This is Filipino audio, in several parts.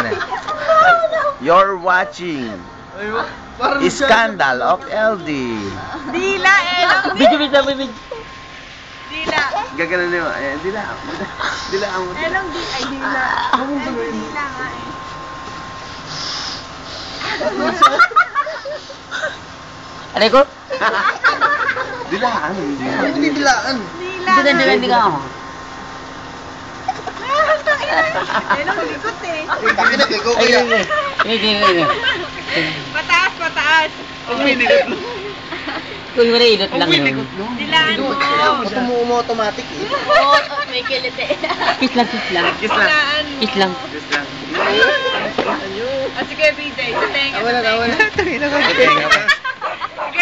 yan eh. You're watching Scandal of LD. Dila, Elong. Video. Dila. Gaganan niyo. Dila. Dila ang Elong, ay dila. Dila nga eh. Aray ko? Dilaan. Hindi dilaan. Dila. Hindi ka ako. Elong, likot eh. Bakit nag-go Ay, kaya? hindi. Pataas, pataas. Kung wala ilot lang yun. Dilaan mo. Gusto mo automatic eh. Oo, may kilit eh. Kiss lang. Dilaan mo. Kiss lang. At sige, BJ, sa tenga. Wala na. Sige,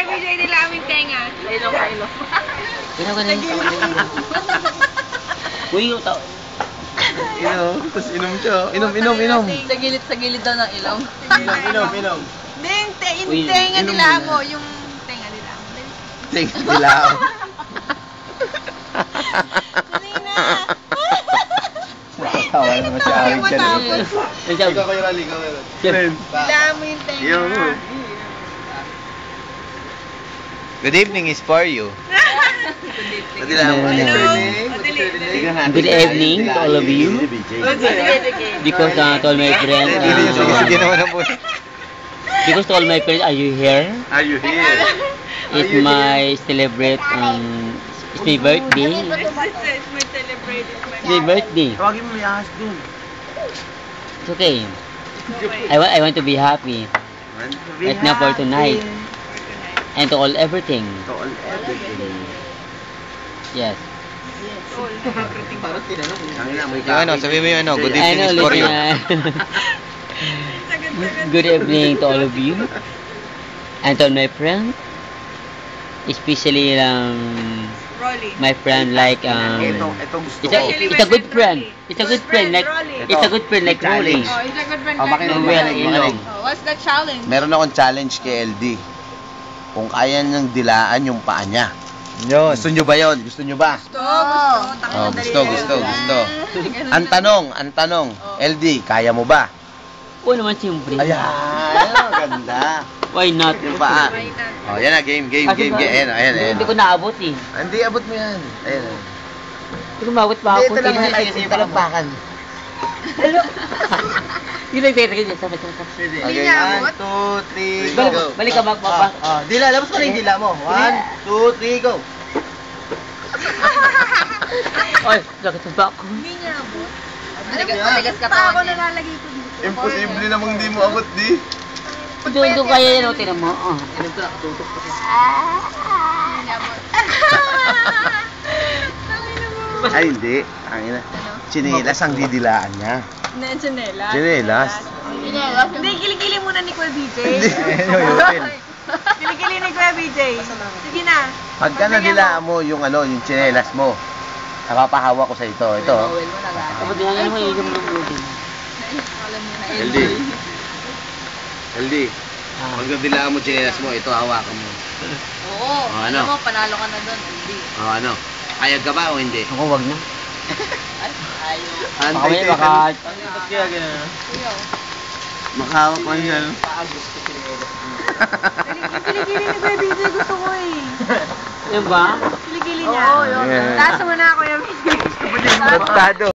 BJ, nila aming tenga. Ilong. Ginawa na yun. Uy, tao. Tapos inom siya. Inom. Sa gilid daw ng ilong. Inom. Hindi, yung Uy, tenga inom nila muna. mo. Yung tenga nila mo. Dilaan. Kanina. Matawa naman si Awig dyan. Matapos. Ikaw kayo rally, Dilaan mo yung tenga. Good evening is for you. Dilaan mo. Good evening to all of you. Because to all my friends, Sige naman ang puso. because to all my friends, are you here? Are you here? It's my celebrate, it's my birthday. It's my celebrate. It's my birthday. Tawagin mo may ahas dun. It's okay. I want to be happy. Right now for tonight. And to all everything. To all everything. Yes. Parang tinanong. Sabi mo yung good I know, good evening to all of you. And to all my friends. Especially Rolly. my friend like Ito gusto ko. it's a good friend. It's a good friend like Rolly. Oh, he's a good friend. Makinig. What's the challenge? Meron akong challenge kay LD. Kung kaya niyang dilaan yung paa niya. Gusto niyo ba yun? Gusto niyo ba? Gusto. Ang tanong, LD, kaya mo ba? Oo naman siyempre. Ayan, ganda. Why not? Yung paa. Oh, yan na, game. Ayan. Hindi ko naabot eh. Hindi, abot mo yan. Ayan. Hindi ko maabot pa ako. Ito lang talampakan. Yun lang pera ganyan. Sama. Hindi niya abot. 1, 2, 3, go. Balik ka back. Dila, labas mo na yung dila mo. 1, 2, 3, go. Ay, sakit sa back. Hindi niya abot. Matigas ka pa ako nalalagay ko dito. Imposible namang hindi mo abot, di. Doon kaya yan o, tinan mo. Hindi niya abot. Ay, hindi. Angina. Chinelas ang didilaan niya. Chinelas. Chinelas. Hindi, kilikili muna ni Kuya BJ. Yun. Kilikili ni Kuya BJ. Sige na. Pagka nadilaan mo yung chinelas mo, napapahawa ko sa ito. Ito. Kapag dinangan mo, yung lumulubin. LD. Pag nadilaan mo chinelas mo, ito hawakan mo. Oo. Ano? Alam mo, panalo ka na doon. Hindi. Ano? Kayag ka ba o hindi? Ako, wag na. Ayaw. Baka Ba't kaya gano'n? Makahawak man siya. Kilikili ni Kuya BJ gusto ko eh. Yun ba? Kilikili niya. Yeah. Taas mo na Kuya BJ. Tratado.